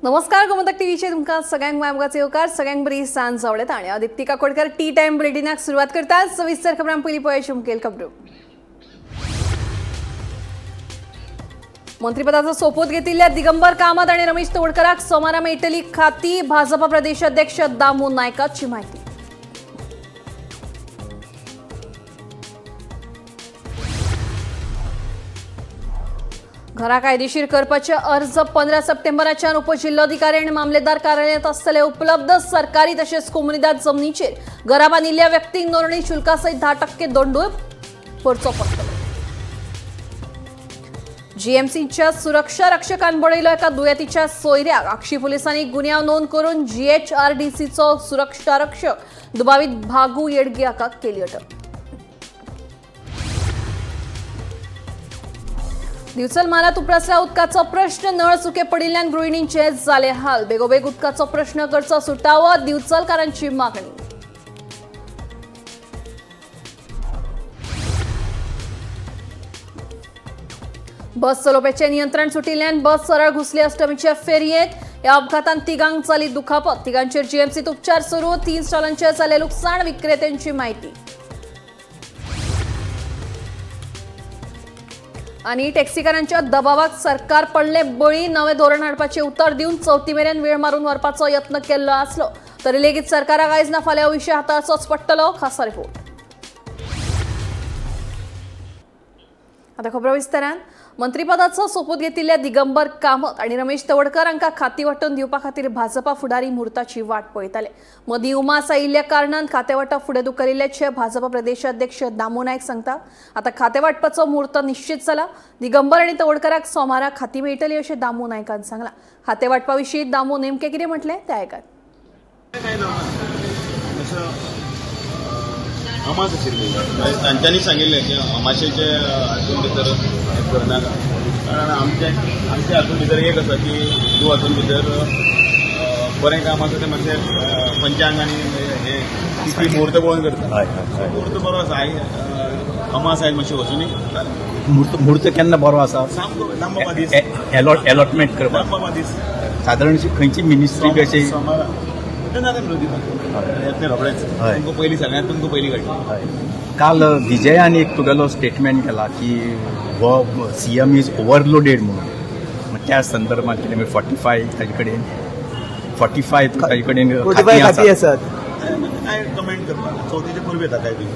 नमस्कार गोमंतक टीव्हीचे तुमका सगळ्यांक मायमोगाचे येवकार सगळ्यांक बरी सांज आवडेत आणि आदित्य काकोडकर टी टाइम बुलेटिनाक सुरुवात करतात. सविस्तर खबरां पयलीं पळोवया मुखेल खबरो. मंत्रिपदाचो सोपूत घेतिल्ल्या दिगंबर कामत आणि रमेश तवडकराक सोमारा मेळटली खाती. भाजपा प्रदेशाध्यक्ष दामू नायकाची माहिती. घरा कायदेशीर करपाचे अर्ज 15 सप्टेंबराच्या उपजिल्हाधिकारी आणि मामलेदार कार्यालयात असतले उपलब्ध. सरकारी तसेच कोमुनिदाद जमनीचेर घरा बांदिल्ल्या व्यक्तींक नोंदणी शुल्कासयत 10% दंडूय भरचो पडटलो. जीएमसीच्या सुरक्षा रक्षकान बळयलो एका दुयेतीच्या सोयऱ्याक. आक्षी पोलिसांनी गुन्यांव नोंद करून जीएचआरडीसीचो सुरक्षा रक्षक दुबावित भागू येडगे हाका केली अटक. दिवचल म्हालात उपरासल्या उदकाचो प्रश्न. नळ सुके पडिल्ल्यान गृहिणींचे जाले हाल. बेगोबेग उदकाचो प्रश्न करचो सुटावो दिवचलकारांची मागणी. बस चलोवप्याचे नियंत्रण सुटिल्ल्यान बस सरळ घुसली अष्टमीच्या फेरयेत. ह्या अपघातांत तिगांक जाली दुखापत. तिगांचेर जीएमसीत उपचार सुरू. 3 स्टॉलांचेर जाले लुकसाण. विक्रेत्यांची माहिती. आणि टॅक्सीकारांच्या दबावाक सरकार पडले बळी. नवे धोरण हाडपाचे उतर दिवन चवथी मेरेन वेळ मारून व्हरपाचो यत्न केल्लो आसलो तरी लेगीत सरकाराक आयज ना फाल्यां विशय हाताळचोच पडटलो. खासा रिपोर्ट. आता खबरो विस्तारान. मंत्रिपदाचो सोपूत घेतिल्ल्या दिगंबर कामत आणि रमेश तवडकर हांकां खाती वांटून दिवपा खातीर भाजपा फुडारी मुहूर्ताची वाट पळयताले. मदीं उमास आयिल्ल्या कारणान खातें वांटप फुडें धुकलिल्ल्याचे भाजपा प्रदेशाध्यक्ष दामू नायक सांगता. आता खातें वांटपाचो मुहूर्त निश्चित जाला. दिगंबर आणि तवडकराक सोमारा खाती मेळटली अशें दामू नायकान सांगलां. खातें वांटपा विशीं दामू नेमकें कितें म्हटलें तें आयकात. अमास आशिल्ली तांच्यांनी सांगिल्लें की अमाशेचे हातूंत भितर करनाका. कारण आमचे हातूंत भितर एक आसा की तूं हातूंत भितर बरें काम आसा तें मातशें पंचांग आनी हे मुहूर्त पळोवन करता. मुहूर्त बरो आसा. अमास आयज मातशें वचूनी मुहूर्त केन्ना बरो आसा. सामको दामबाबा दीस अलॉटमेंट करपाक दामबाबा दीस सादारण खंयची मिनिस्ट्री कशी तुमकां पयलीं सगळ्यांत तुमकां पयलीं घडली. काल विजयान एक तुगेलो स्टेटमेंट केला की हो सीएम इज ओव्हरलोडेड म्हणून. त्या संदर्भात कितें 45 ताजे कडेन 45 ताजे कडेन खाती आसात. काय कमेंट करपाक चवथीचे पूर्वी येता काय बी.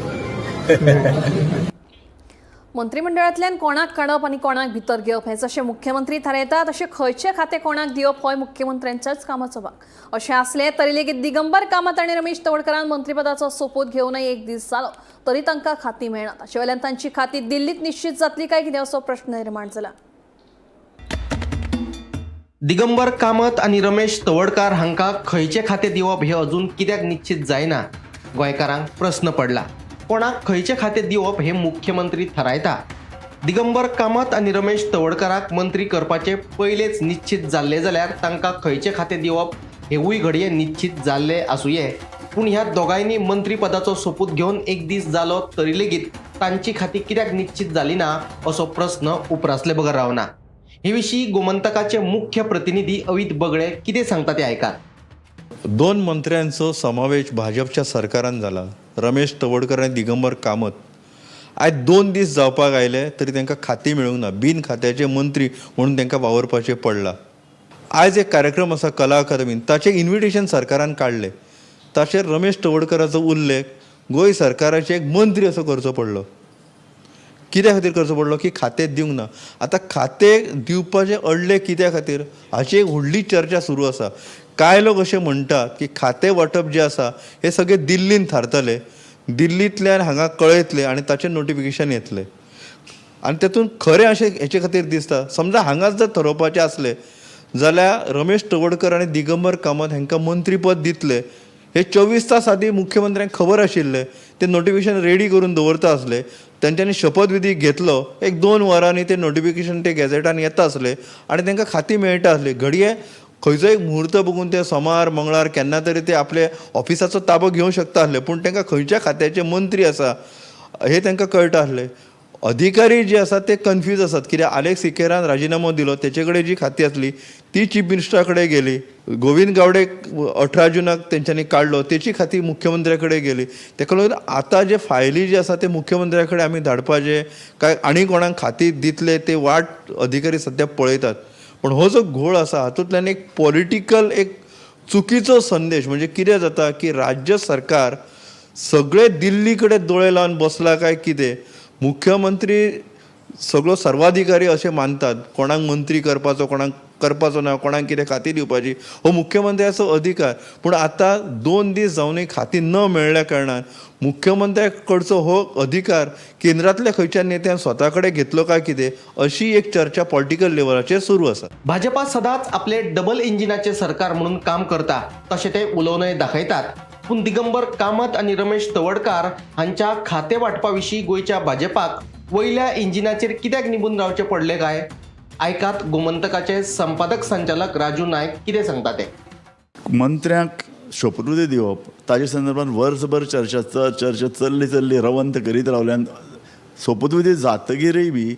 मंत्रिमंडळांतल्यान कोणाक काडप आनी कोणाक भितर घेवप हें जशें मुख्यमंत्री थारायतात तशें खंयचें खातें कोणाक दिवप हो मुख्यमंत्र्यांच्याच कामाचो भाग. अशें आसलें तरी लेगीत दिगंबर कामत आनी रमेश तवडकरान मंत्रिपदाचो सोपूत घेवनय एक दीस जालो तरी तांकां खातीं मेळनात. ताचे वेल्यान तांची खातीं दिल्लीत निश्चित जातली काय कितें असो प्रश्न निर्माण जाला. दिगंबर कामत आणि रमेश तवडकार हांकां खंयचें खातें दिवप हें अजून कित्याक निश्चित जायना गोंयकारांक प्रश्न पडला. कोणाक खंयचें खातें दिवप हें मुख्यमंत्री थारायता. दिगंबर कामत आणि रमेश तवडकराक मंत्री करपाचे पयलेच निश्चित जाल्ले जाल्यार तांकां खंयचें खातें दिवप हेवूय घडये निश्चित जाल्ले आसूये. पूण ह्या दोगांयनी मंत्रीपदाचो सोपूत घेवन एक दीस जालो तरी लेगीत तांची खातीं कित्याक निश्चित जाली ना असो प्रश्न उपरासले बगर रावना. हे विशीं गोमंतकाचे मुख्य प्रतिनिधी अवित बगळे कितें सांगता ते आयकात. 2 मंत्र्यांचो समावेश भाजपच्या सरकारान जाला. रमेश तवडकर आनी दिगंबर कामत आयज 2 दीस जावपाक आयले तरी तांकां खाती मेळूंक ना. बिन खात्याचे मंत्री म्हणून तांकां वावरपाचें पडलां. आयज एक कार्यक्रम आसा कला अकादमीन ताचें इन्विटेशन सरकारान काडलें. ताचेर रमेश तवडकराचो उल्लेख गोंय सरकाराचे एक मंत्री असो करचो पडलो. कित्या खातीर करचो पडलो की खातें दिवंक ना. आतां खातें दिवपाचें अडलें कित्या खातीर हाची एक व्हडली चर्चा सुरू आसा. कांय लोक अशें म्हणटात की खातें वांटप जें आसा हें सगळें दिल्लीन थारतलें. दिल्लींतल्यान हांगा कळयतले आनी ताचें नोटिफिकेशन येतलें. आनी तातूंत खरें अशें हेचे खातीर दिसता. समजा हांगाच जर थारोवपाचें आसलें जाल्यार रमेश तवडकर आनी दिगंबर कामत हांकां मंत्रीपद दितले हे 24 तास आदीं मुख्यमंत्र्यांक खबर आशिल्लें. ते नोटिफिकेशन रेडी करून दवरता आसले. तांच्यांनी शपथविधी घेतलो. एक 2 वरांनी ते नोटिफिकेशन ते गॅझेटान येता आसले आनी तांकां खातीं मेळटा आसली. घडये खंयचो एक मुहूर्त बघून ते सोमार मंगळार केन्ना तरी ते आपले ऑफिसाचो ताबो घेवंक शकता आसले. पूण तांकां खंयच्या खात्याचे मंत्री आसा हे तांकां कळटा आसलें. अधिकारी जे आसात ते कन्फ्यूज आसात कित्याक आलेक्स सिकेरान राजिनामो दिलो तेचे कडेन जी खाती आसली ती चीफ मिनिस्टरा कडेन गेली. गोविंद गावडे 18 जुनाक तेंच्यांनी काडलो तेची खाती मुख्यमंत्र्या कडेन गेली. तेका लागून आतां जे फायली जे आसा ते मुख्यमंत्र्या कडेन आमी धाडपाचे काय आनी कोणाक खाती दितले ते वाट अधिकारी सध्या पळयतात. पण हो जो घोळ आसा हातूंतल्यान एक पॉलिटिकल एक चुकीचो संदेश म्हणजे कितें जाता की राज्य सरकार सगळे दिल्ली कडेन दोळे लावन बसला काय कितें. मुख्यमंत्री सगळो सर्वाधिकारी अशें मानतात, कोणाक मंत्री करपाचो कोणाक करपाचो ना, कोणाक कितें खाती दिवपाची हो मुख्यमंत्र्याचो अधिकार. पूण आतां 2 दीस जावनय खाती न मेळ्ळ्या कारणान मुख्यमंत्र्या कडचो हो अधिकार केंद्रांतल्या खंयच्या नेत्यान स्वता कडेन घेतलो काय कितें अशी एक चर्चा पॉलिटिकल लेवलाचेर सुरू आसा. भाजपा सदांच आपले डबल इंजिनाचे सरकार म्हणून काम करता तशें ते उलोवनय दाखयतात. पूण दिगंबर कामत आणि रमेश तवडकार हांच्या खाते वाटपा-विशीं गोंयच्या भाजपाक वयल्या इंजिनाचेर कित्याक निबून रावचे पडले काय? आयकात गोमंतकाचे संपादक संचालक राजू नायक कितें सांगता ते. मंत्र्यांक शपथविधी दिवप ताजे संदर्भात वर्सभर चर्चा चल्ली रवंत करीत रावल्यान शपथविधी जातकीरय बी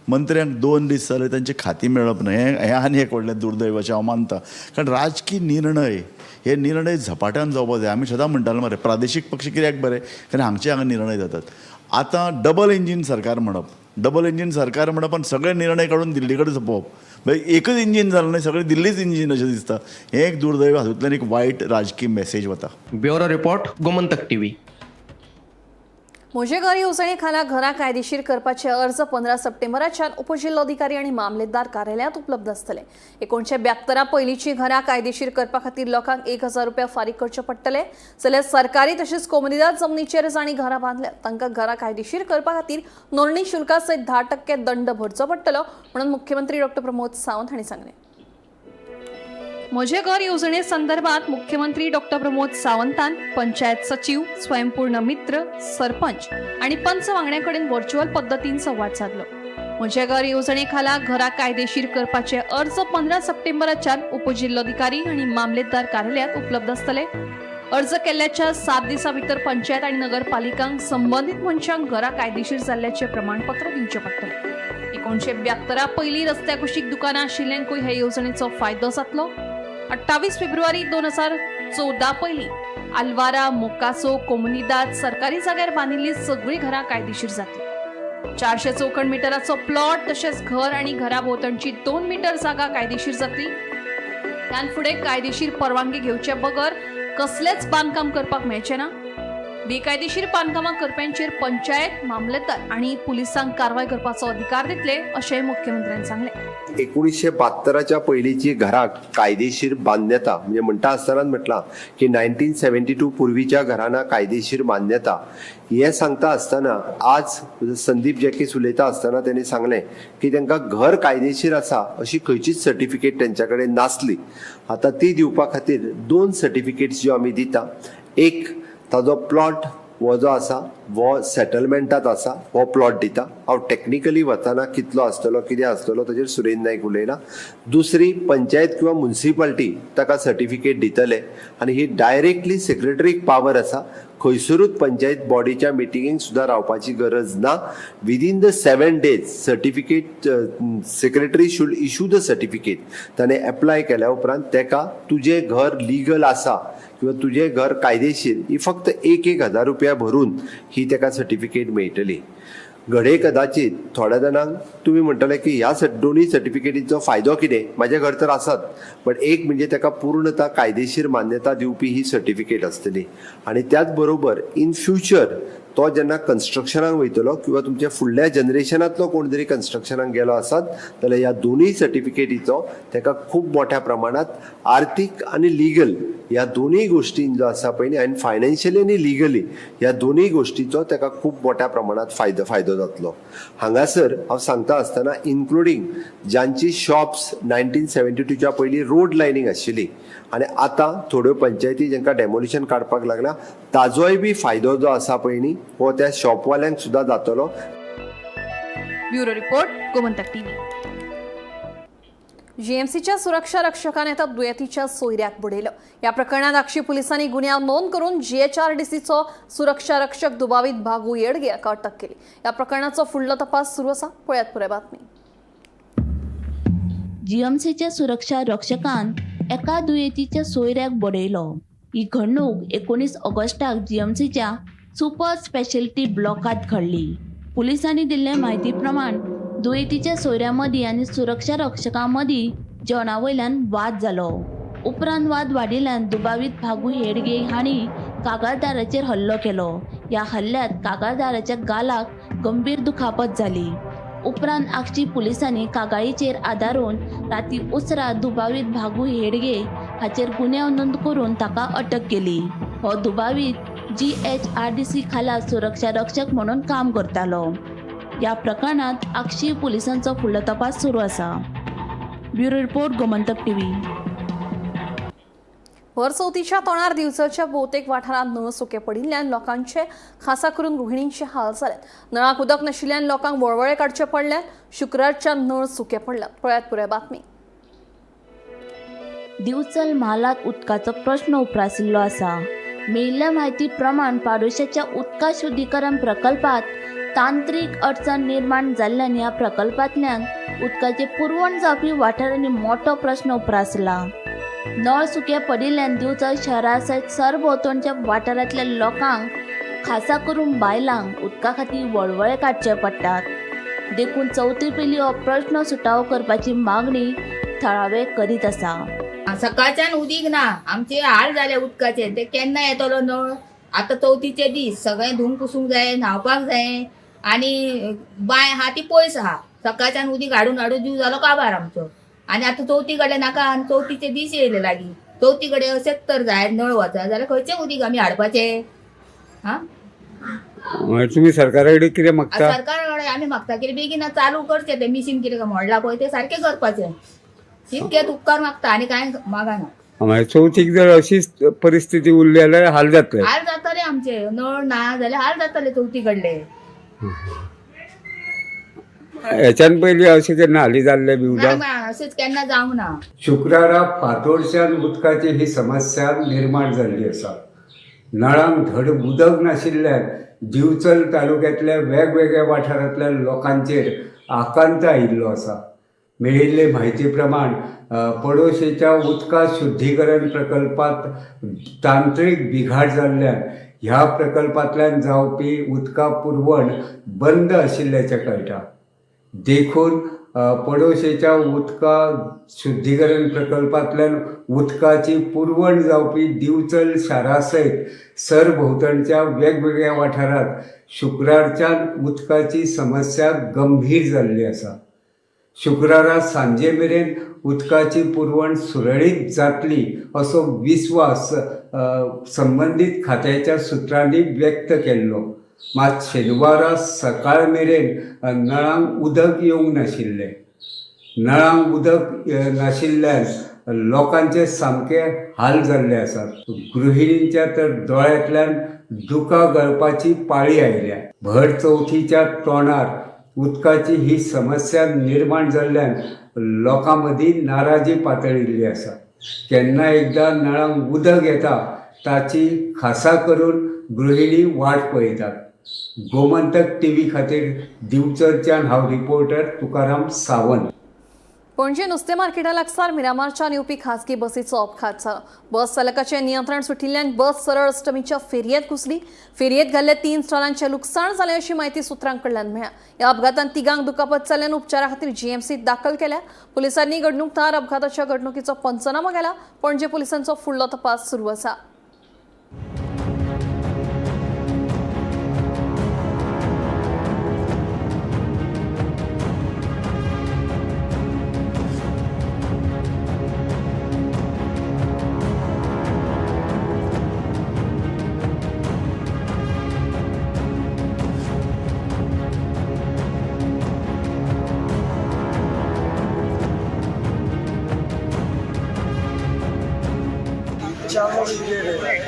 मंत्र्यांक 2 दीस जाले तांची खाती मेळप ना. हें आनी एक व्हडलें दुर्दैवाचें हांव मानता. कारण राजकीय हे निर्णय झपाट्यान जावपा जाय. आमी सदां म्हणटाले मरे प्रादेशीक पक्ष कित्याक बरे, कारण हांगचे हांगा निर्णय जातात. आतां डबल इंजीन सरकार म्हणप आनी सगळे निर्णय काडून दिल्ली कडेन सोंपोवप. एकच इंजीन जालें न्हय, सगळें दिल्लीच इंजीन अशें दिसता. हें एक दुर्दैव. हातूंतल्यान एक वायट राजकीय मेसेज वता. Bureau report Gomantak TV. म्हजे घर येवजणे खाला घरां कायदेशीर करपाचे अर्ज 15 सप्टेंबराच्यान उपजिल्लोधिकारी आणि मामलेदार कार्यालयात उपलब्ध आसतले. 1972 पयलींची घरां कायदेशीर करपा खातीर लोकांक 1000 रुपया फारीक करचे पडटले. जाल्यार सरकारी तशेंच कोमुनिदाद जमनीचेर जाणी घरां बांदल्यात तांकां घरां कायदेशीर करपा खातीर नोंदणी शुल्का सयत 10% दंड भरचो पडटलो म्हणून मुख्यमंत्री डॉ. प्रमोद सावंत हांणी सांगलें. म्हजे घर येवजणे संदर्भात मुख्यमंत्री डॉ. प्रमोद सावंतान पंचायत सचिव, स्वयंपूर्ण मित्र, सरपंच आणि पंच वांगड्यांकडेन व्हर्च्युअल पद्दतीन संवाद साधलो. म्हजे घर येवजणे खाला घरां कायदेशीर करपाचे अर्ज 15 सप्टेंबराच्यान उपजिल्लोधिकारी आणि मामलेदार कार्यालयात उपलब्ध आसतले. अर्ज केल्ल्याच्या 7 दिसां भितर पंचायत आणि नगरपालिकांक संबंधित मनशांक घरां कायदेशीर जाल्ल्याचे प्रमाणपत्र दिवचे पडटले. 1972 पयलीं रस्त्या कुशीक दुकानां आशिल्ल्यांकूय हे येवजणेचो फायदो जातलो. 28 फेब्रुवारी 2014 पयलीं आल्वारा, मोकासो, कोमुनिदाद सरकारी जाग्यार बांदिल्लीं सगळीं घरां कायदेशीर जातली. 400 चौखण मिटराचो प्लॉट तशेंच घर आनी घरा भोंवतणची 2 मीटर जागा कायदेशीर जातली. त्यान फुडें कायदेशीर परवानगी घेवचे बगर कसलेच बांदकाम करपाक मेळचें ना. बेकायदेशीर बांदकामां करप्यांचेर पंचायत, मामलेदार आणि पुलिसांक कारवाय करपाचो अधिकार दितले अशेंय मुख्यमंत्र्यांनी सांगलें. 1972च्या पयलींची घरां कायदेशीर मान्यता म्हणजे म्हणटा आसतना म्हटलां की 1972 पूर्वीच्या घरांना कायदेशीर मान्यता हे सांगता आसतना आज संदीप जॅकीस उलयता आसतना त्यांनी सांगलें की तांकां घर कायदेशीर आसा अशी खंयचीच सर्टिफिकेट तेंच्या कडेन नासली. आतां ती दिवपा खातीर 2 सर्टिफिकेट्स ज्यो आमी दिता. एक ताजो प्लॉट हो जो आसा हो सेटलमेंटात आसा हो प्लॉट दिता. हांव टेक्निकली वताना कितलो आसतलो कितें आसतलो ताजेर सुरेंद्र नायक उलयला. दुसरी पंचायत किंवा म्युनिसिपालिटी ताका सर्टिफिकेट दितले आनी ही डायरेक्टली सेक्रेटरीक पावर आसा. खंयसरूच पंचायत बॉडीच्या मिटिंगेक सुद्दां रावपाची गरज ना. Within the 7 days certificate secretary should issue the certificate. ताणें एप्लाय केल्या उपरांत तेका तुजें घर लिगल आसा किंवा तुजें घर कायदेशीर ही फक्त 1,000 रुपया भरून ही तेका सर्टिफिकेट मेळटली. घडये कदाचित थोड्या जाणांक तुम्ही म्हणटले की ह्या दोन्ही सर्टिफिकेटीचो फायदो कितें. म्हाजें घर तर आसात, पण एक म्हणजे ताका पूर्णता कायदेशीर मान्यता दिवपी ही सर्टिफिकेट आसतली. आनी त्याच बरोबर इन फ्युचर तो जेन्ना कन्स्ट्रक्शनाक वयतलो किंवा तुमच्या फुडल्या जनरेशनांतलो कोण जरी कन्स्ट्रक्शनाक गेलो आसत जाल्यार ह्या दोनूय सर्टिफिकेटीचो ताका खूब मोठ्या प्रमाणात आर्थीक आनी लिगल ह्या दोनूय गोष्टीं जो आसा पळय आनी फायनान्शियली आनी लिगली ह्या दोनूय गोष्टींचो ताका खूब मोठ्या प्रमाणात फायदो जातलो. हांगासर हांव सांगता आसतना इन्क्लुडींग जांची शॉप्स 1972च्या पयलीं रोड लायनींग आशिल्ली आनी आतां थोड्यो पंचायती जांकां डेमोलिशन काडपाक लागला ताजोय बी फायदो जो आसा पळय न्ही हो त्या शॉपवाल्यांक सुद्दां जातलो. Bureau report Gomantak TV. जीएमसीच्या सुरक्षा रक्षकाने आता दुयतीच्या सोयऱ्याक बुडयलो. या प्रकरणात आक्षी पोलिसांनी गुन्यांव नोंद करून जीएचआरडीसीचो सुरक्षा रक्षक दुबावीत भागू येडगे हाका अटक केली. या प्रकरणाचो फुडलो तपास सुरू आसा. पळयात पुराय बातमी. जीएमसीच्या सुरक्षा रक्षकान एका दुयेतीच्या सोयऱ्याक बडयलो. ही घडणूक 19 ऑगस्टाक जीएमसीच्या सुपर स्पेशलिटी ब्लॉकात घडली. पोलिसांनी दिल्ले म्हायती प्रमाण दुयेतीच्या सोयऱ्यां आनी सुरक्षा रक्षकांमदीं जेवणावयल्यान वाद जालो. उपरांत वाद वाडिल्ल्यान दुबावीत भागू हेडगे हांणी कागाळदाराचेर हल्लो केलो. ह्या हल्ल्यांत कागाळदाराच्या गालाक गंभीर दुखापत जाली. उपरांत आक्षी पुलिसांनी कागाळीचेर आदारून राती उसरा दुबावीत भागू हेडगे हाचेर गुन्यांव नोंद करून ताका अटक केली. हो दुबावीत जीएचआरडीसी खाला सुरक्षा रक्षक म्हणून काम करतालो. या प्रकरणात आक्षी पुलिसांचो फुडलो तपास सुरू आसा. Bureau report, Gomantak TV. भर चवथीच्या तोंडार दिवचलच्या भोवतेक वाठारांत नळ सुके पडिल्ल्यान लोकांचे, खासा करून गृहिणींचे हाल जाल्यात. नळाक उदक नाशिल्ल्यान लोकांक वळवळे काडचे पडल्यात. शुक्रारच्या नळ सुके पडल्यात. पळयात पुराय बातमी. दिवचल म्हालात उदकाचो प्रश्न उप्रासिल्लो आसा. मेळिल्ल्या म्हायती प्रमाण पाडोश्याच्या उदका शुद्धीकरण प्रकल्पात तांत्रीक अडचण निर्माण जाल्ल्यान ह्या प्रकल्पांतल्यान उदकाचे पुरवण जावपी वाठारांनी मोठो प्रश्न उप्रासला. नळ सुके पडिल्ल्यान दिवचल शहरा सयत सरभोंवतणच्या वाठारांतल्या लोकांक, खासा करून बायलांक उदका खातीर वळवळे काडचे पडटात. देखून चवथी पयलीं हो प्रश्न सुटावो करपाची मागणी थळावे करीत आसा. सकाळच्यान उदीक ना, आमचे हाल जाले उदकाचे. ते केन्ना येतलो नळ? आतां चवथीचे दीस, सगळें धुवन पुसूंक जाय, न्हावपाक जाय, आनी बांय आहा ती पयस आहा. सकाळच्यान उदीक हाडून जीव जालो काबार आमचो. आनी आतां चवथी कडेन नाका, आनी चवथीचे दीस येयले लागीं. चवथी कडेन अशेंच तर जाय नळ वचा जाल्यार खंयचें उदीक आमी हाडपाचें? हा, तुम्ही सरकारा कडेन कितें मागता? सरकार कडेन आमी मागता कितें बेगीन चालू करचें. तें मिशीन कितें मोडलां पळय तें सारकें करपाचें. इतकेंच उपकार मागता, आनी कांय मागना. चवथीक जर अशीच परिस्थिती उरली जाल्यार हाल जातले. हाल जातले आमचे. नळ ना जाल्यार हाल जातले चवथी कडले. हेच्यान पयलीं अशें केन्ना हाली जाल्ले बी उदक? अशेंच केन्ना जावंक ना. शुक्रारा फातोडच्यान उदकाची ही समस्या निर्माण जाल्ली आसा. नळांक धड उदक नाशिल्ल्यान दिवचल तालुक्यांतल्या वेगवेगळ्या वाठारांतल्या लोकांचेर आकांत आयिल्लो आसा. मेळिल्ले म्हायती प्रमाण पडोशेच्या उदका शुद्धीकरण प्रकल्पात तांत्रीक बिघाड जाल्ल्यान ह्या प्रकल्पांतल्यान जावपी उदका पुरवण बंद आशिल्ल्याचें कळटा. देखून पडोशेच्या उदका शुद्धीकरण प्रकल्पांतल्यान उदकाची पुरवण जावपी दिवचल शारा सयत सरभोंवतणच्या वेगवेगळ्या वाठारांत शुक्रारच्यान उदकाची समस्या गंभीर जाल्ली आसा. शुक्रारा सांजे मेरेन उदकाची पुरवण सुरळीत जातली असो विस्वास संबंदीत खात्याच्या सुत्रांनी व्यक्त केल्लो. मात शेनवारा सकाळ मेरेन नळांक उदक येवंक नाशिल्लें. नळांक उदक नाशिल्ल्यान लोकांचे सामके हाल जाल्ले आसात. गृहिणींच्या तर दोळ्यांतल्यान दुकां गळपाची पाळी आयल्या. भर चवथीच्या तोंडार उदकाची ही समस्या निर्माण जाल्ल्यान लोकां मदीं नाराजी पातळिल्ली आसा. केन्ना एकदां नळांक उदक येता ताची खासा करून गृहिणी वाट पळयतात. गोमंतक टीव्ही खातीर दिवचलच्यान हांव रिपोर्टर तुकाराम सावंत. पणजे नुस्तें मार्केटा लागसार मिरामारच्यान येवपी खासगी बसीचो अपघात जालो. बस चालकाचें नियंत्रण सुटिल्ल्यान बस सरळ अष्टमीच्या फेरयेंत घुसली. फेरयेंत घाल्ले 3 स्टॉलांचें लुकसाण जालें अशी माहिती सुत्रांकडल्यान मेळ्ळ्या. ह्या अपघातांत 3 दुखापत जाल्ल्यान उपचारा खातीर जीएमसीत दाखल केल्या. पुलिसांनी घडणूकदार अपघाताच्या घडणुकीचो पंचनामो केला. पणजे पुलिसांचो फुडलो तपास सुरू आसा.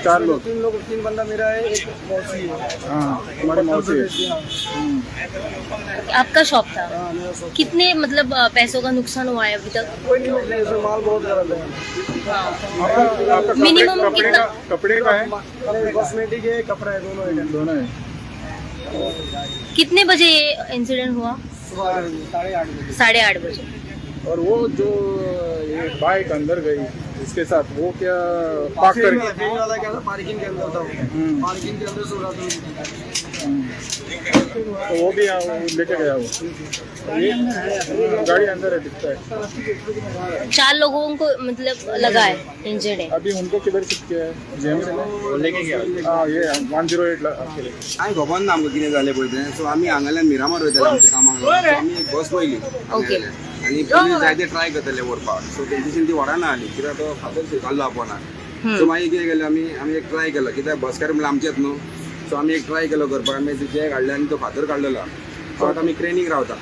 4 लोग 3 बंदा मेरा है, एक मौसी है। हाँ, हमारी मौसी है। आपका शॉप था? हाँ, मेरा सब कितने मतलब पैसों का नुकसान हुआ है अभी तक? कोई नहीं मतलब इसमें माल बहुत गलत है। हाँ। मिनिमम कितना? कपड़े का है, कॉस्मेटिक है, कपड़ा है, दोनों है। कितने बजे ये इंसिडेंट हुआ? सुबह 8:30 बजे। 8:30 बजे। और वो जो ये बाइक अंदर गई इसके साथ, वो क्या पार्क करके वाला क्या था, पार्किंग के अंदर था वो। पार्किंग के अंदर सो रहा था, तो वो भी लेके गया वो। ये गाड़ी अंदर है, दिखता है। 4 लोगों को मतलब लगा है, इंजर्ड है। अभी उनको किधर शिफ्ट किया है? जेएमसी में लेके गया। हाँ, ये 108 केले. आम्ही खबर ना आमकां कितें जालें पळय तें. सो आमी हांगाल्यान मिरामार वयताले आमच्या कामाक लागून. आमी बस पयली ओके. आनी पुलीस जाय ते ट्राय करताले व्हरपाक. सो तेंची ती व्हराना आली कित्याक तो फातर शिकाल्लो आपणाक. सो मागीर कितें केलें आमी एक ट्राय केलो, कित्याक बसकार म्हणल्यार आमचेच न्हू. सो आमी एक ट्राय केलो करपाक. आमी जे काडले आनी तो फातर काडलेलो. सो आतां आमी क्रेनीक रावता.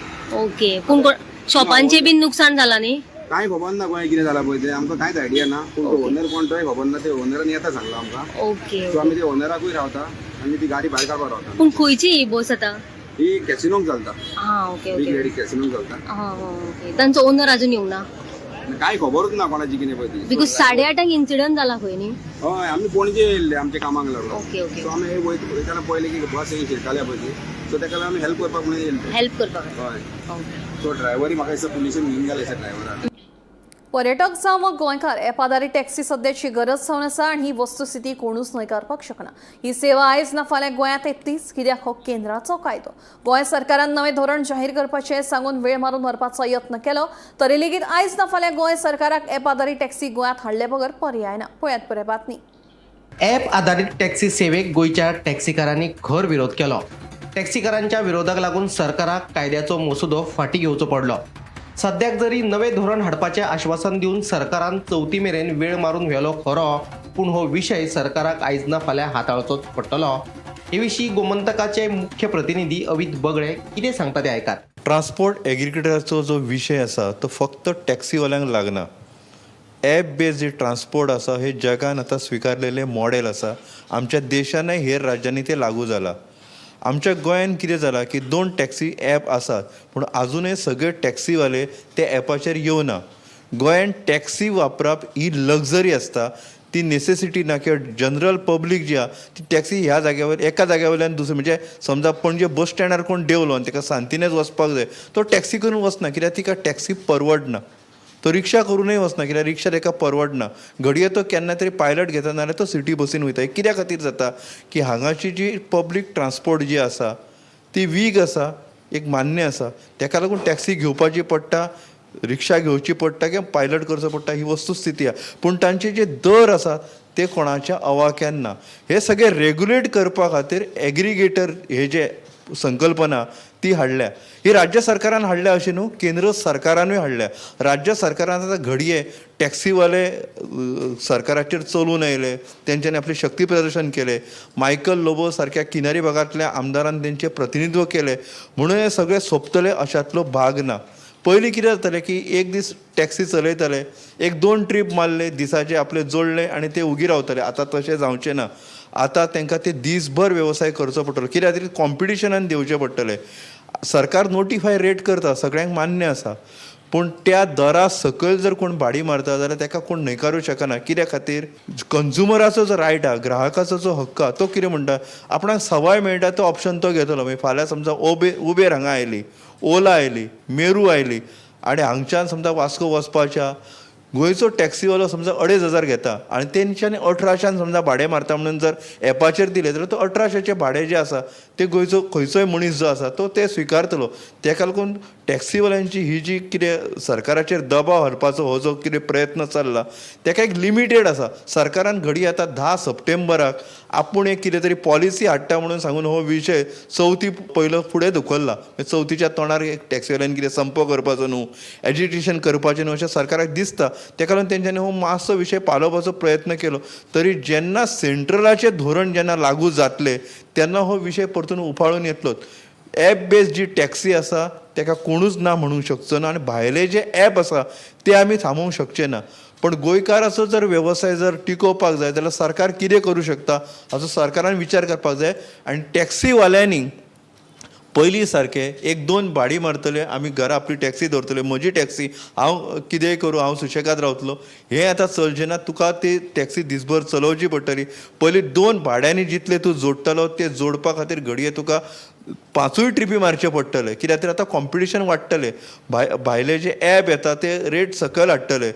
ओके. कोण शॉपांचे बीन नुकसान जाला न्ही? कांय खबर ना गोंय कितें जालां पळय तें. आमकां कांयच आयडिया ना. पूण तो ओनर कोण तोय खबर ना. ते ओनरान येता सांगलो आमकां. ओके. सो आमी ते ओनराकूय रावता आनी ती गाडी भायर काडपाक रावता. पूण खंयची ही बस आता? ही कॅसिनोक चलता. हा, ओके बिग ओके. लेडी कॅसिनोक चलता. हा, ओके. तांचो ओनर अजून येवं ना? कांय खबरूच ना कोणाची कितें पळय ती. बिकॉज 8:30 इन्सिडंट जाला खंय न्ही? हय, आमी पणजे येयल्ले आमच्या कामाक लागून. Okay okay. सो आमी वयताना पळयलें की बस येयी शिरकाल्या पळय ती. सो ताका लागून आमी हेल्प करपाक म्हणून येयल्ले. हेल्प करपाक? हय. ओके. सो ड्रायव्हरी म्हाका दिसता पुलिशेन घेवन गेले ड्रायव्हराक. पर्यटक जावं वा गोंयकार ॲप आधारीत टॅक्सी सध्याची गरज जावन आसा आनी ही वस्तुस्थिती कोणूच न्हयकारपाक शकना. ही सेवा आयज ना फाल्यां गोंयांत येतलीच, कित्याक हो केंद्राचो कायदो. गोंय सरकारान नवें धोरण जाहीर करपाचें सांगून वेळ मारून व्हरपाचो यत्न केलो, तरी लेगीत आयज ना फाल्यां गोंय सरकाराक ॲप आधारीत टॅक्सी गोंयांत हाडले बगर पर्याय ना. पळयात पुरे बातमी. ॲप आधारित टॅक्सी सेवेक गोंयच्या टॅक्सीकारांनी खर विरोध केलो. टॅक्सीकारांच्या विरोधाक लागून सरकाराक कायद्याचो मसुदो फाटी घेवचो पडलो. सद्याक जरी नवें धोरण हाडपाचें आश्वासन दिवन सरकारान 4थी मेरेन वेळ मारून व्हेलो खरो, पूण हो विशय सरकाराक आयज ना फाल्यां हाताळचोच पडटलो. हे विशीं गोमंतकाचे मुख्य प्रतिनिधी अवित बगळे कितें सांगता ते आयकात. ट्रान्सपोर्ट एग्रिकल्चराचो जो विशय आसा तो फक्त टॅक्सीवाल्यांक लागना. ॲप बेस्ड जे ट्रान्सपोर्ट आसा हे जगान आतां स्विकारलेलें मॉडेल आसा. आमच्या देशानय हेर राज्यांनी ते लागू जाला. आमच्या गोंयान कितें जालां की 2 टॅक्सी ॲप आसात, पूण आजुनय सगळे टॅक्सीवाले ते ॲपाचेर येवना. गोंयान टॅक्सी वापरप ही लग्जरी आसता, ती नेसेसिटी ना. किंवा जनरल पब्लीक जी आहा ती टॅक्सी ह्या जाग्यावर एका जाग्यावयल्यान दुसरे, म्हणजे समजा पणजे बस स्टँडार कोण देवलो आनी ताका सांतिनेज वचपाक जाय, तो टॅक्सी करून वचना, कित्याक तिका टॅक्सी परवडना. तो रिक्षा करूनय वचना, कित्याक रिक्षा ताका परवडना. घडये तो केन्ना तरी पायलट घेता नाल्यार तो सिटी बसीन वयता. कित्या खातीर जाता की हांगाची जी पब्लीक ट्रान्सपोर्ट जी आसा ती वीक आसा, एक मान्य आसा. ताका लागून टॅक्सी घेवपाची पडटा, रिक्षा घेवची पडटा किंवा पायलट करचो पडटा, ही वस्तुस्थिती आहा. पूण तांचे जे दर आसात ते कोणाच्या अवाक्यान ना. हे सगळे रेग्युलेट करपा खातीर एग्रिगेटर हे जे संकल्पना ती हाडल्या. ही राज्य सरकारान हाडल्या अशें न्हू, केंद्र सरकारानूय हाडल्या. राज्य सरकारान आतां घडये टॅक्सीवाले सरकाराचेर चलून आयले, तेंच्यांनी आपलें शक्ती प्रदर्शन केलें. मायकल लोबो सारक्या किनारी भागांतल्या आमदारान तेंचें प्रतिनिधित्व केलें. म्हणून हे सगळें सोंपतले अशांतलो भाग ना. पयलीं कितें जातालें की एक दीस टॅक्सी चलयताले, 1-2 ट्रीप मारले, दिसाचे आपले जोडले आनी ते उगी रावताले. आतां तशें जावचें ना. आतां तांकां ते दीसभर वेवसाय करचो पडटलो. कित्याक खातीर कॉम्पिटिशनान दिवचें पडटलें. सरकार नोटिफाय रेट करता, सगळ्यांक मान्य आसा, पूण त्या दरा सकयल जर कोण भाडी मारता जाल्यार ताका कोण न्हयकारूं शकना. कित्या खातीर कंझ्युमराचो जो रायट आहा, ग्राहकाचो जो हक्क आहा, तो कितें म्हणटा, आपणाक सवाय मेळटा तो ऑप्शन तो घेतलो. मागीर फाल्यां समजा उबेर हांगा आयली, ओला आयली, मेरू आयली आनी हांगच्यान समजा वास्को वचपाच्या गोंयचो टॅक्सीवालो समजा 2,500 घेता आनी तेंच्यांनी 1800 समजा भाडें मारता म्हणून जर ॲपाचेर दिलें जाल्यार तो 1800चें भाडें जें आसा तें गोंयचो खंयचोय मनीस जो आसा तो ते स्विकारतलो. ताका लागून टॅक्सीवाल्यांची ही जी कितें सरकाराचेर दबाव हाडपाचो हो जो कितें प्रयत्न चल्ला ताका एक लिमिटेड आसा. सरकारान घडी आतां 10 सप्टेंबराक आपूण एक कितें तरी पॉलिसी हाडटा म्हणून सांगून हो विशय 4थी पयलो फुडें धुकल्ला. 4थीच्या तोंडार एक टॅक्सीवाल्यांनी कितें संप करपाचो न्हू, एजिटेशन करपाचें न्हू अशें सरकाराक दिसता. ताका लागून तेंच्यांनी हो मातसो विशय पालोवपाचो प्रयत्न केलो. तरी जेन्ना सेंट्रलाचें धोरण जेन्ना लागू जातलें तेन्ना हो विशय परतून उफाळून येतलोच. ॲप बेस्ड जी टॅक्सी आसा ताका कोणूच ना म्हणूंक शकचो ना आनी भायले जे ॲप आसा ते आमी थांबोवंक शकचे ना. पण गोंयकाराचो जर वेवसाय जर टिकोवपाक जाय जाल्यार सरकार कितें करूं शकता हाचो सरकारान विचार करपाक जाय. आनी टॅक्सीवाल्यांनी पयलीं सारके 1-2 भाडी मारतले, आमी घरा आपली टॅक्सी दवरतले, म्हजी टॅक्सी, हांव कितेंय करूं, हांव सुशेगाद रावतलो, हें आतां चलचें ना. तुका ती टॅक्सी दिसभर चलोवची पडटली. पयलीं 2 भाड्यांनी जितले तूं जोडटालो ते जोडपा खातीर घडये तुका 5 ट्रिपी मारचे पडटले, कित्याक तर आतां कॉम्पिटिशन वाडटलें. भायले जे ॲप येता ते रेट सकयल हाडटले.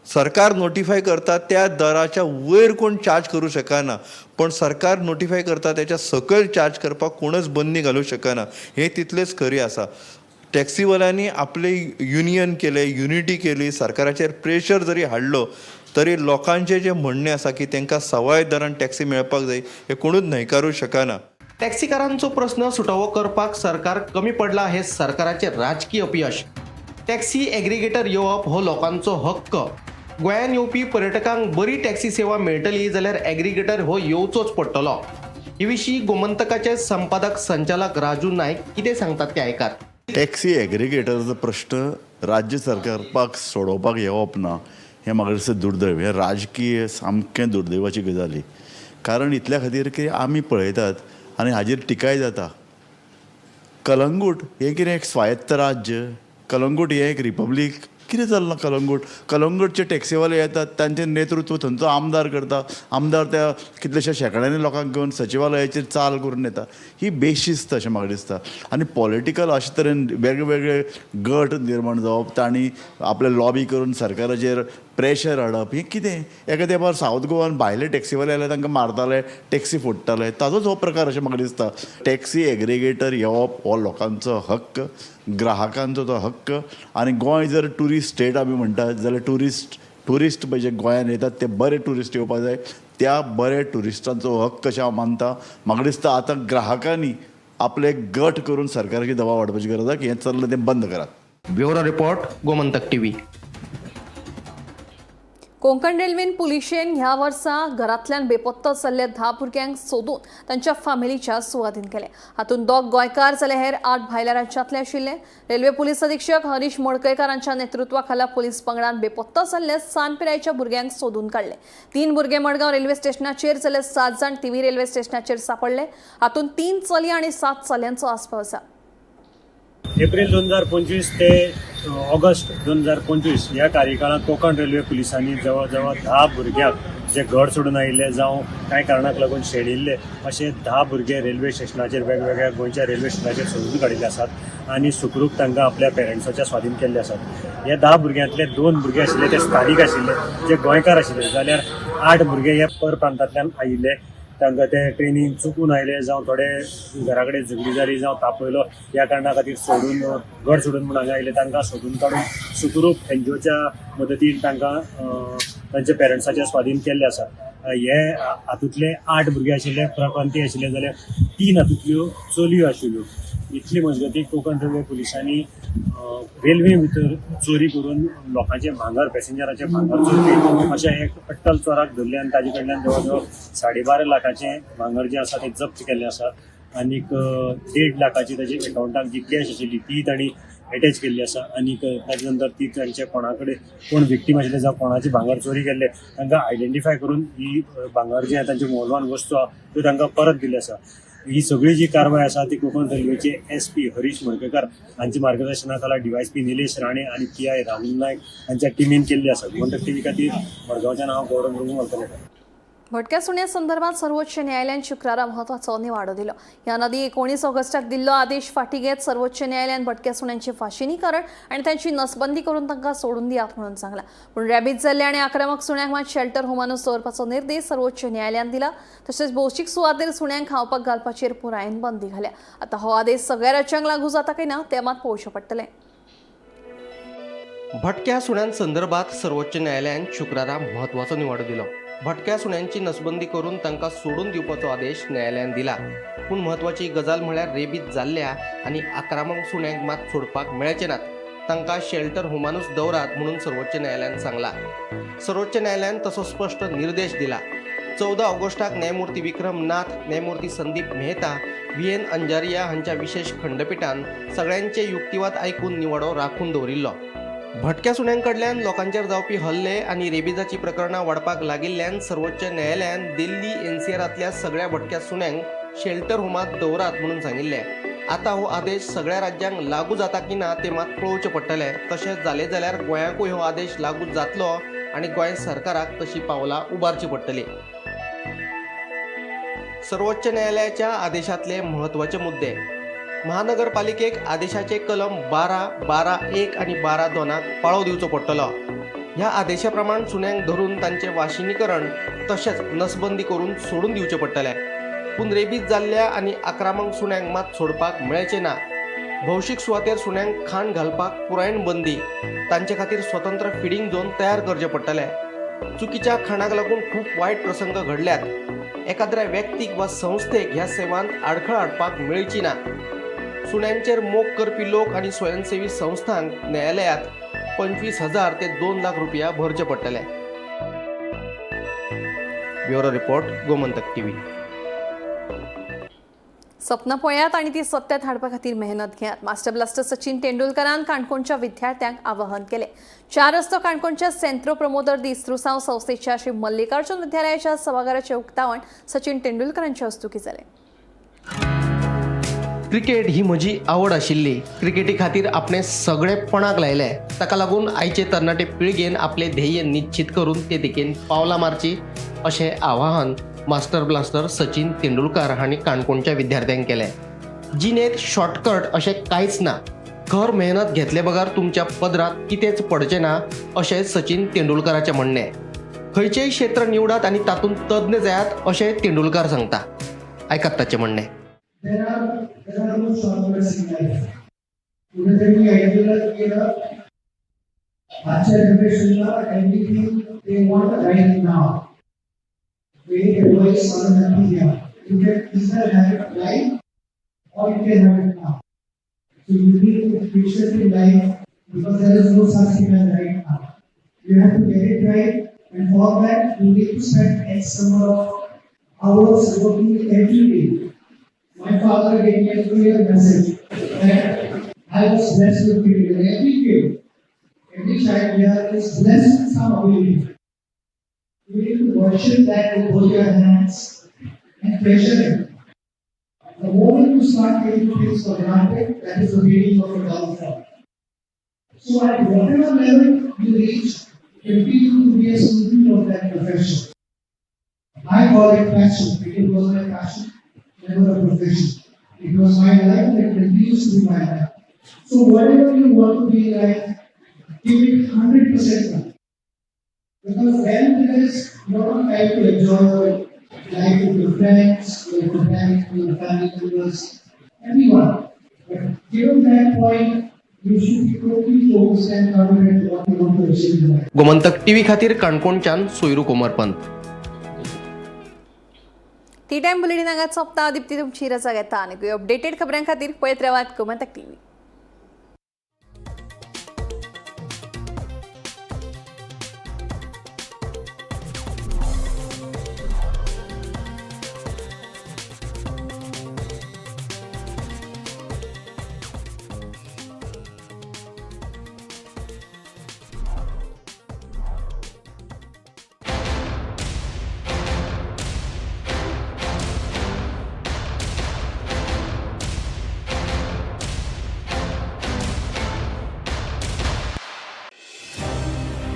सरकार नोटिफाय करता त्या दराच्या वयर कोण चार्ज करूं शकना, पण सरकार नोटिफाय करता त्याच्या सकयल चार्ज करपाक कोणच बंदी घालूं शकना. हें तितलेंच खरी आसा. टॅक्सीवाल्यांनी आपले युनियन केले, युनिटी केली, सरकाराचेर प्रेशर जरी हाडलो तरी लोकांचें जें म्हणणें आसा की तांकां सवाय दरान टॅक्सी मेळपाक जाय हें कोणूच न्हयकारूं शकना. टॅक्सीकारांचो प्रश्न सुटावो करपाक सरकार कमी पडला हे सरकाराचे राजकीय अपयश. टॅक्सी एग्रिगेटर येवप हो लोकांचो हक्क. गोंयांत येवपी पर्यटकांक बरी टॅक्सी सेवा मेळटली जाल्यार एग्रिगेटर हो येवचोच पडटलो. हे विशीं गोमंतकाचे संपादक संचालक राजू नायक कितें सांगतात ते आयकात. टॅक्सी एग्रिगेटरचो प्रश्न राज्य सरकारपाक सोडोवपाक येवप ना हें म्हाका दिसता दुर्दैव. हें राजकीय सामकें दुर्दैवाची गजाली. कारण इतल्या खातीर की आमी पळयतात आनी हाजेर टिकाय जाता. कलंगूट हें कितें एक स्वायत्त राज्य, कलंगूट हें एक रिपब्लीक, कितें चल्लां कलंगूट? कलंगूटचे टॅक्सीवाले येतात, तांचें नेतृत्व थंयचो आमदार करता. आमदार त्या कितलेशा शेकड्यांनी लोकांक घेवन सचिवालयाचेर चाल करून येता. ही बेशिस्त अशें म्हाका दिसता. आनी पॉलिटिकल अशे तरेन वेगवेगळे गट निर्माण जावप, तांणी आपले लॉबी करून सरकाराचेर प्रेशर हाडप, हें कितें? एका तेंपार सावथ गोवान भायले टॅक्सीवाले आयले तांकां मारताले, टॅक्सी फोडटाले, ताजोच हो प्रकार अशें म्हाका दिसता. टॅक्सी एग्रिगेटर येवप हो लोकांचो हक्क, ग्राहकांचो तो हक्क. आनी गोंय जर ट्युरिस्ट स्टेट आमी म्हणटात जाल्यार ट्युरिस्ट पळय जे गोंयांत येतात ते बरे ट्युरिस्ट येवपाक जाय. त्या बरे ट्युरिस्टांचो हक्क अशें हांव मानता. म्हाका दिसता आतां ग्राहकांनी आपले गट करून सरकाराची दबाव वाडपाची गरज आसा की हें चल्लां तें बंद करात. Bureau report, Gomantak TV. Konkan रेल्वेन पुलिशेन ह्या वर्सा घरांतल्यान बेपत्तो जाल्ल्या 10 भुरग्यांक सोदून तांच्या फॅमिलीच्या सुवाधीन केले. हातूंत 2 गोंयकार जाल्यार हेर 8 भायल्या राज्यांतले आशिल्ले. रेल्वे पुलीस अधीक्षक हरीश मडकयकारांच्या नेतृत्वाखाला पुलीस पंगडान बेपत्तो जाल्ल्या 7 पिरायेच्या भुरग्यांक सोदून काडले. 3 भुरगे मडगांव रेल्वे स्टेशनाचेर जाल्यार 7 जाण तिवी रेल्वे स्टेशनाचेर सांपडले. हातूंत 3 चली आनी 7 चल्यांचो आस्पाव आसा. एप्रिल 2025 ते ऑगस्ट 2025 ह्या कार्यकाळात कोंकण रेल्वे पुलिसांनी जवळ जवळ 10 भुरग्यांक जे घर सोडून आयिल्ले जावं कांय कारणाक लागून शेणिल्ले असे 10 भुरगे रेल्वे स्टेशनाचेर वेगवेगळ्या गोंयच्या रेल्वे स्टेशनाचेर सोदून काडिल्ले आसात आनी सुखरूप तांकां आपल्या पेरंट्साच्या स्वाधीन केल्ले आसात. ह्या 10 भुरग्यांतले 2 भुरगे आशिल्ले ते स्थानीक आशिल्ले जे गोंयकार आशिल्ले जाल्यार 8 भुरगे हे पर प्रांतांतल्यान आयिल्ले. तांकां ते ट्रेनीन चुकून आयले जावं थोडे घरा कडेन झगडी जाली जावं तापयलो ह्या कारणां खातीर सोडून घर सोडून म्हूण हांगा आयले. तांकां सोदून काडून सुखरूप एनजीओच्या मदतीन तांकां तांच्या पेरंट्साच्या स्वाधीन केल्ले आसा. हे हातूंतले 8 भुरगे आशिल्ले प्रप्रांतीय आशिल्ले जाल्यार 3 हातूंतल्यो चलयो आशिल्ल्यो. इतली मजगती कोंकण रेल्वे पुलिसांनी रेल्वे भितर चोरी करून लोकांचे भांगर पॅसेंजराचे भांगर चोरपी अशा एक अट्टल चोराक धरले आनी ताजे कडल्यान जवळ जवळ 12.5 लाखाचे भांगर जे आसा ते जप्त केल्ले आसा. आनीक 1.5 लाखाची ताजी अकाउंटाक जी कॅश आशिल्ली ती तांणी अटॅच केल्ली आसा. आनीक ताजे नंतर ती तांचे कोणा कडेन कोण विक्टीम आशिल्ले जावं कोणाची भांगर चोरी केल्ले तांकां आयडेंटिफाय करून ही भांगर जे तांचे मौल्यवान वस्तू आहा त्यो तांकां परत दिल्ली आसा. ही सगळी जी कारवाय आसा ती कोंकण रेल्वेचे SP हरीश मडकयकार हांच्या मार्गदर्शनाखाला DYSP निलेश राणे आनी PI राहुल नायक हांच्या टिमीन केल्ली आसा. गोमंतक टीव्ही खातीर मडगांवच्यान हांव गौरव मुर्मू उलयतां. भटक्या सुण्या संदर्भात सर्वोच्च न्यायालयान शुक्रारा महत्वाचो निवाडो दिलो. ह्या नदी 19 ऑगस्टाक दिल्लो आदेश फाटी घेत सर्वोच्च न्यायालयान भटक्या सुण्यांची फाशी न्ही कारण आनी तांची नसबंदी करून तांकां सोडून दियात म्हणून सांगला. पूण रॅबीज जाल्ल्या आनी आक्रमक सुण्यांक मात शेल्टर होमानूच दवरपाचो निर्देश सर्वोच्च न्यायालयान दिला. तशेंच भौशीक सुवातेर सुण्यांक खावपाक घालपाचेर पुरायेन बंदी घाल्या. आतां हो आदेश सगळ्या राज्यांक लागू जाता काय ना तें मात पळोवचें पडटलें. भटक्या सुण्यांसंदर्भात सर्वोच्च न्यायालयान शुक्रारा म्हत्वाचो निवाडो दिलो. भटक्या सुण्यांची नसबंदी करून तांकां सोडून दिवपाचो आदेश न्यायालयान दिला. पूण म्हत्वाची गजाल म्हळ्यार रेबीज जाल्ल्या आनी आक्रमक सुण्यांक मात सोडपाक मेळचे नात. तांकां शेल्टर होमानूच दवरात म्हणून सर्वोच्च न्यायालयान सांगला. सर्वोच्च न्यायालयान तसो स्पश्ट निर्देश दिला. 14 ऑगस्टाक न्यायमूर्ती विक्रम नाथ, न्यायमूर्ती संदीप मेहता, VN अंजारिया हांच्या विशेष खंडपीठान सगळ्यांचे युक्तिवाद आयकून निवाडो राखून दवरिल्लो. भटक्या सुण्यांकडल्यान लोकांचेर जावपी हल्ले आनी रेबिजाची प्रकरणां वाडपाक लागिल्ल्यान सर्वोच्च न्यायालयान दिल्ली एनसीआरांतल्या सगळ्या भटक्या सुण्यांक शेल्टर होमात दवरात म्हणून सांगिल्ले. आता हो आदेश सगळ्या राज्यांक लागू जाता की ना ते मात पळोवचें पडटलें. तशेंच जालें जाल्यार गोंयाकूय हो आदेश लागू जातलो आनी गोंय सरकाराक तशी पावलां उबारची पडटली. सर्वोच्च न्यायालयाच्या आदेशातले महत्वाचे मुद्दे. महानगरपालिकेक आदेशाचे कलम 12, 12(1) आणि 12(2) पाळो दिवचो पडटलो. ह्या आदेशा प्रमाण सुण्यांक धरून तांचे वाशिनीकरण तशेंच नसबंदी करून सोडून दिवचे पडटले. पूण रेबीज जाल्ल्या आनी आक्रमक सुण्यांक मात सोडपाक मेळचें ना. भौशीक सुवातेर सुण्यांक खाण घालपाक पुरायण बंदी. तांचे खातीर स्वतंत्र फिडींग झोन तयार करचे पडटले. चुकीच्या खाणाक लागून खूप वायट प्रसंग घडल्यात. एखाद्या व्यक्तीक वा संस्थेक ह्या सेवांत आडखळ हाडपाक मेळची ना. सुण्यांचेर मोग करपी लोक आनी स्वयंसेवी संस्थांक न्यायालयात 25,000 ते 2 लाख रुपया भरचे पडटले. Bureau report, Gomantak TV. सपनां पळयात आनी ती सत्यात हाडपा खातीर मेहनत घेयात. मास्टर ब्लास्टर सचिन तेंडुलकरान काणकोणच्या विद्यार्थ्यांक आवाहन केले. 4 रस्तो काणकोणच्या सेंट्रो प्रमोदर दी इस्त्रुसांव संस्थेच्या श्री मल्लिकार्जुन विद्यालयाच्या सभाघराचे उक्तावण सचिन तेंडुलकरांच्या हस्तुकी जालें. क्रिकेट ही म्हजी आवड आशिल्ली. क्रिकेटी खातीर आपणे सगळेपणाक लायले. ताका लागून आयचे तरणाटे पिळगेन आपले ध्येय निश्चित करून ते दिकेन पावलां मारची अशें आवाहन मास्टर ब्लास्टर सचिन तेंडुलकर हांणी काणकोणच्या विद्यार्थ्यांक केलें. जिणेंत शॉर्टकट अशें कांयच ना. खर मेहनत घेतले बगर तुमच्या पदरात कितेंच पडचें ना अशें सचिन तेंडुलकराचें म्हणणें. खंयचेय क्षेत्र निवडात आनी तातूंत तज्ञ जायात अशें तेंडुलकर सांगता. आयकात ताचें म्हणणें. There are no shortcuts in life. कुठेतरी आयडियल केलं आजच्या जनरेशनला everything they want right now. वे एडवाइस ऑन द्या. You can either have it right or you can have it now. So you need to be patient in life because there is no such thing as right now. You have to get it right, and for that you need to spend X number of hours working every day. My father gave me a clear message that I was blessed with people. Every kid, every child here is blessed with some ability. You need to worship that with both your hands and treasure it. The moment you start taking things for granted, that is the beginning of your downfall. So at whatever level you reach, continue to be a student of that profession. I call it passion. It was my passion. Never a profession. It was my life that continues to be my life. So whatever you want to be in life, give it 100% now. Because then there is no time to enjoy life with your friends, with your parents, with your family members, everyone. But given that point, you should be totally focused and committed to what you want to achieve in life. Gomantak TV खातीर काणकोणच्यान सोयरू Komarpant. T time bulletin हांगा सोंपता. दिप्ती तुमची रजा घेता आनी updated खबरां खातीर पळयत रावात गोमंतक टीव्ही.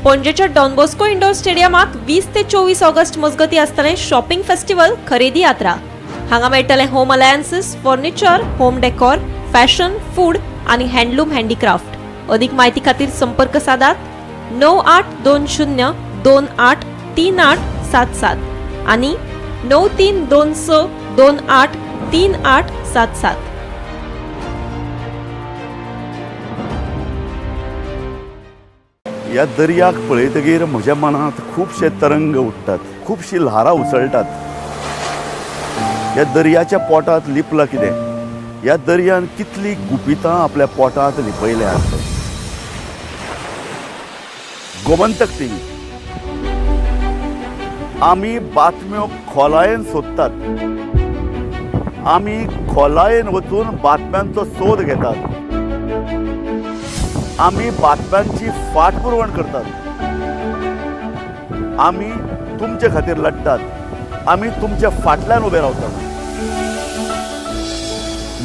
पणजेच्या डॉन बॉस्को इंडोर स्टेडियमात 20 ते 24 ऑगस्ट मजगती आसतलें शॉपिंग फेस्टिवल खरेदी यात्रा. हांगा मेळटले home alliances, furniture, home decor, fashion, food आनी हँडलूम हँडीक्राफ्ट. अदीक म्हायती खातीर संपर्क सादात 9820 28 3877 आनी 9326 28 3877. ह्या दर्याक पळयतकीर म्हज्या मनांत खुबशे तरंग उठटात, खुबशीं ल्हारां उसळटात. ह्या दर्याच्या पोटांत लिपलां कितें? ह्या दर्यान कितलीं गुपितां आपल्या पोटांत लिपयल्यात. गोमंतक टीव्ही. आमी बातम्यो खोलायेन सोदतात. आमी खोलायेन वचून बातम्यांचो सोद घेतात. आम्ही बातम्यांची फाटपुरवण करतात, आम्ही तुमचे खातीर लढतात, आम्ही तुमच्या फाटल्यान उभे रावतात.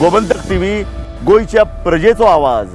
गोमंतक टीव्ही, गोयच्या प्रजेचो आवाज.